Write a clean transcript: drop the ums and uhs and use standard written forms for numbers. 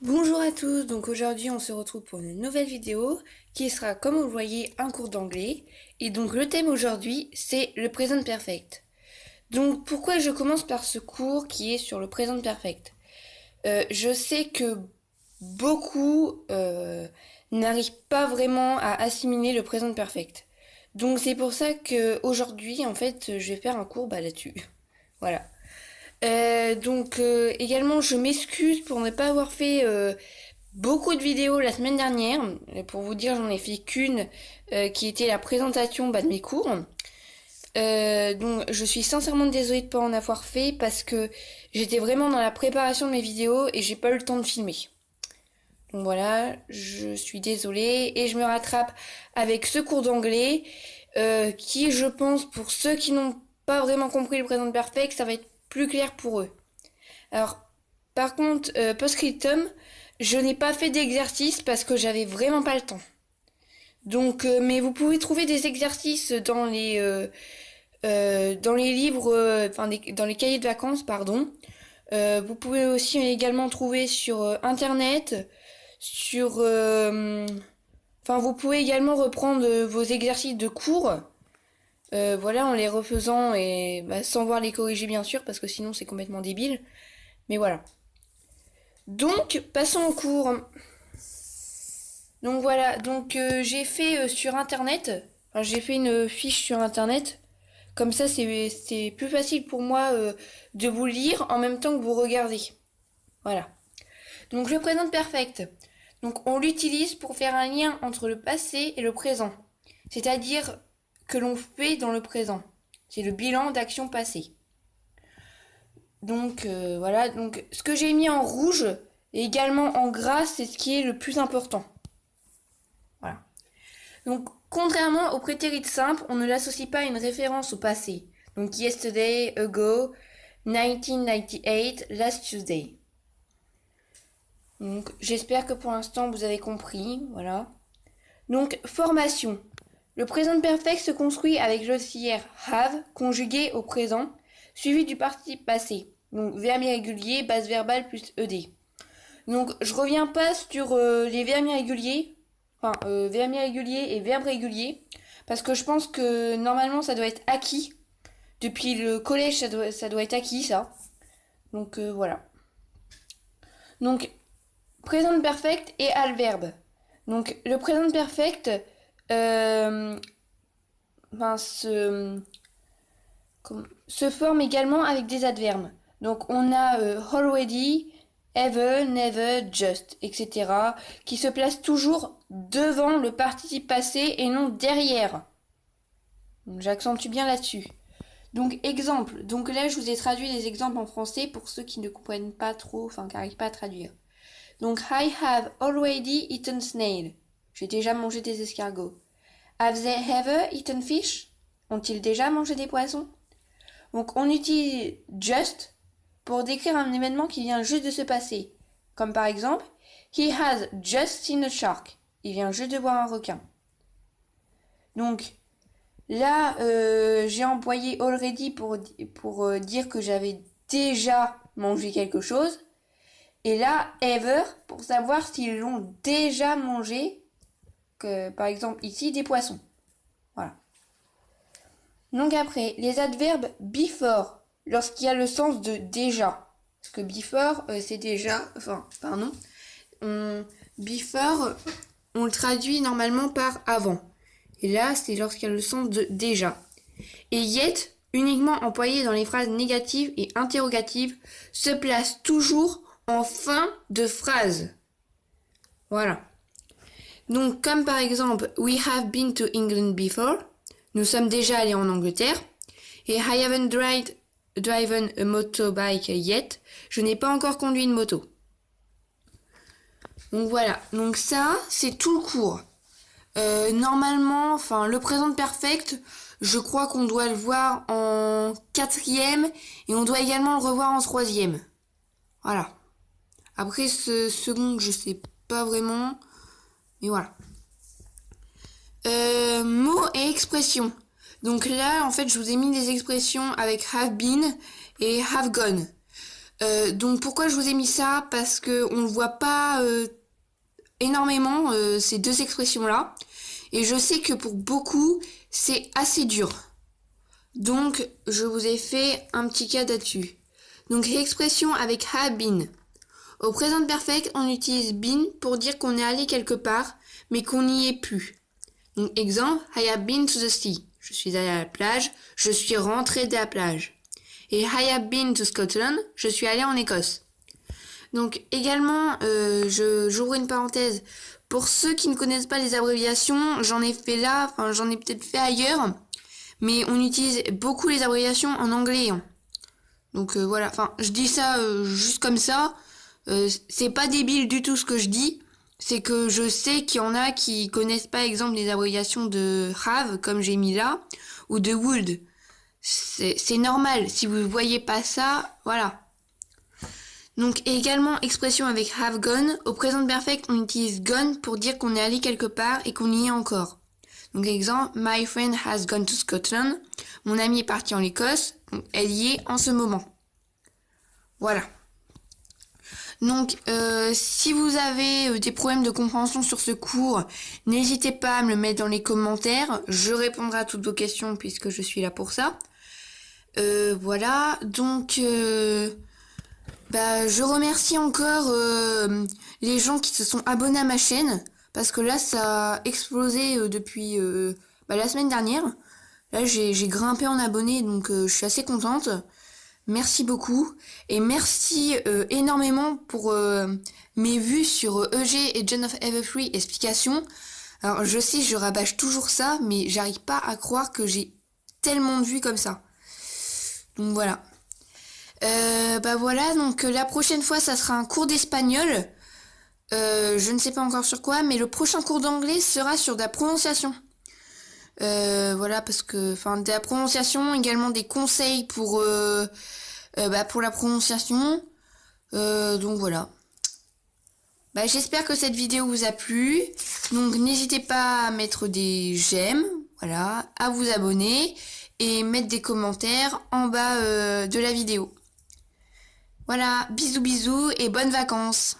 Bonjour à tous, donc aujourd'hui on se retrouve pour une nouvelle vidéo qui sera, comme vous le voyez, un cours d'anglais. Et donc le thème aujourd'hui c'est le present perfect. Donc pourquoi je commence par ce cours qui est sur le present perfect? Je sais que beaucoup n'arrivent pas vraiment à assimiler le present perfect. Donc c'est pour ça que aujourd'hui en fait je vais faire un cours là-dessus. Voilà. Également je m'excuse pour ne pas avoir fait beaucoup de vidéos la semaine dernière. Pour vous dire, j'en ai fait qu'une qui était la présentation de mes cours. Donc je suis sincèrement désolée de ne pas en avoir fait parce que j'étais vraiment dans la préparation de mes vidéos et j'ai pas eu le temps de filmer. Donc voilà, je suis désolée et je me rattrape avec ce cours d'anglais qui, je pense, pour ceux qui n'ont pas vraiment compris le présent perfect, ça va être plus clair pour eux. Alors, par contre, post-scriptum, je n'ai pas fait d'exercice parce que j'avais vraiment pas le temps. Donc, mais vous pouvez trouver des exercices dans les livres, dans les cahiers de vacances, pardon. Vous pouvez aussi également trouver sur internet, sur, vous pouvez également reprendre vos exercices de cours. Voilà, en les refaisant et sans voir les corriger bien sûr, parce que sinon c'est complètement débile. Mais voilà. Donc, passons au cours. Donc voilà, j'ai fait sur internet, j'ai fait une fiche sur internet, comme ça c'est plus facile pour moi de vous lire en même temps que vous regardez. Voilà. Donc le présent perfect. Donc on l'utilise pour faire un lien entre le passé et le présent, c'est-à-dire que l'on fait dans le présent. C'est le bilan d'actions passées. Donc voilà, donc ce que j'ai mis en rouge et également en gras, c'est ce qui est le plus important. Voilà. Donc, contrairement au prétérit simple, on ne l'associe pas à une référence au passé. Donc, yesterday, ago, 1998, last Tuesday. Donc, j'espère que pour l'instant vous avez compris. Voilà. Donc, formation. Le présent perfect se construit avec l'auxiliaire have conjugué au présent, suivi du participe passé. Donc, verbe irrégulier, base verbale plus ed. Donc, je reviens pas sur les verbes irréguliers, verbe irrégulier et verbe régulier, parce que je pense que normalement ça doit être acquis. Depuis le collège, ça doit être acquis, ça. Donc voilà. Donc, présent perfect et adverbe. Donc, le présent perfect euh, se, se forme également avec des adverbes. Donc, on a already, ever, never, just, etc. qui se placent toujours devant le participe passé et non derrière. J'accentue bien là-dessus. Donc, exemple. Donc là, je vous ai traduit les exemples en français pour ceux qui ne comprennent pas trop, qui n'arrivent pas à traduire. Donc, I have already eaten snail. J'ai déjà mangé des escargots. Have they ever eaten fish? Ont-ils déjà mangé des poissons? Donc, on utilise just pour décrire un événement qui vient juste de se passer. Comme par exemple, he has just seen a shark. Il vient juste de voir un requin. Donc, là, j'ai employé already pour dire que j'avais déjà mangé quelque chose. Et là, ever, pour savoir s'ils l'ont déjà mangé, que, par exemple ici, des poissons. Voilà. Donc après, les adverbes before, lorsqu'il y a le sens de déjà. Parce que before, c'est déjà, before, on le traduit normalement par avant. Et là, c'est lorsqu'il y a le sens de déjà. Et yet, uniquement employé dans les phrases négatives et interrogatives, se place toujours en fin de phrase. Voilà. Donc, comme par exemple, we have been to England before. Nous sommes déjà allés en Angleterre. Et I haven't driven a motorbike yet. Je n'ai pas encore conduit une moto. Donc voilà. Donc ça, c'est tout le cours. Normalement, le présent perfect, je crois qu'on doit le voir en 4e et on doit également le revoir en 3e. Voilà. Après, ce second, je sais pas vraiment. Mais voilà. Mots et expressions. Donc là, en fait, je vous ai mis des expressions avec have been et have gone. Donc pourquoi je vous ai mis ça? Parce que on le voit pas énormément ces deux expressions-là. Et je sais que pour beaucoup, c'est assez dur. Donc je vous ai fait un petit cas là-dessus. Donc l'expression avec have been. Au présent perfect, on utilise been pour dire qu'on est allé quelque part, mais qu'on n'y est plus. Donc exemple, I have been to the sea. Je suis allé à la plage, je suis rentré de la plage. Et I have been to Scotland, je suis allé en Écosse. Donc également, j'ouvre une parenthèse. Pour ceux qui ne connaissent pas les abréviations, j'en ai fait là, enfin j'en ai peut-être fait ailleurs, mais on utilise beaucoup les abréviations en anglais. Donc voilà, enfin je dis ça juste comme ça. C'est pas débile du tout ce que je dis. C'est que je sais qu'il y en a qui connaissent pas, exemple, les abréviations de have, comme j'ai mis là, ou de would. C'est normal. Si vous voyez pas ça, voilà. Donc également expression avec have gone. Au présent perfect, on utilise gone pour dire qu'on est allé quelque part et qu'on y est encore. Donc exemple, my friend has gone to Scotland. Mon ami est parti en Écosse. Donc, elle y est en ce moment. Voilà. Donc, si vous avez des problèmes de compréhension sur ce cours, n'hésitez pas à me le mettre dans les commentaires. Je répondrai à toutes vos questions puisque je suis là pour ça. Voilà, donc je remercie encore les gens qui se sont abonnés à ma chaîne parce que là, ça a explosé depuis la semaine dernière. Là, j'ai grimpé en abonnés, donc je suis assez contente. Merci beaucoup et merci énormément pour mes vues sur EG et John of Everfree explications. Alors je sais, je rabâche toujours ça, mais j'arrive pas à croire que j'ai tellement de vues comme ça. Donc voilà. Voilà, donc la prochaine fois ça sera un cours d'espagnol. Je ne sais pas encore sur quoi, mais le prochain cours d'anglais sera sur de la prononciation. Voilà, parce que, enfin, de la prononciation, également des conseils pour la prononciation. Donc voilà. J'espère que cette vidéo vous a plu. Donc n'hésitez pas à mettre des j'aime, voilà, à vous abonner et mettre des commentaires en bas de la vidéo. Voilà, bisous bisous et bonnes vacances.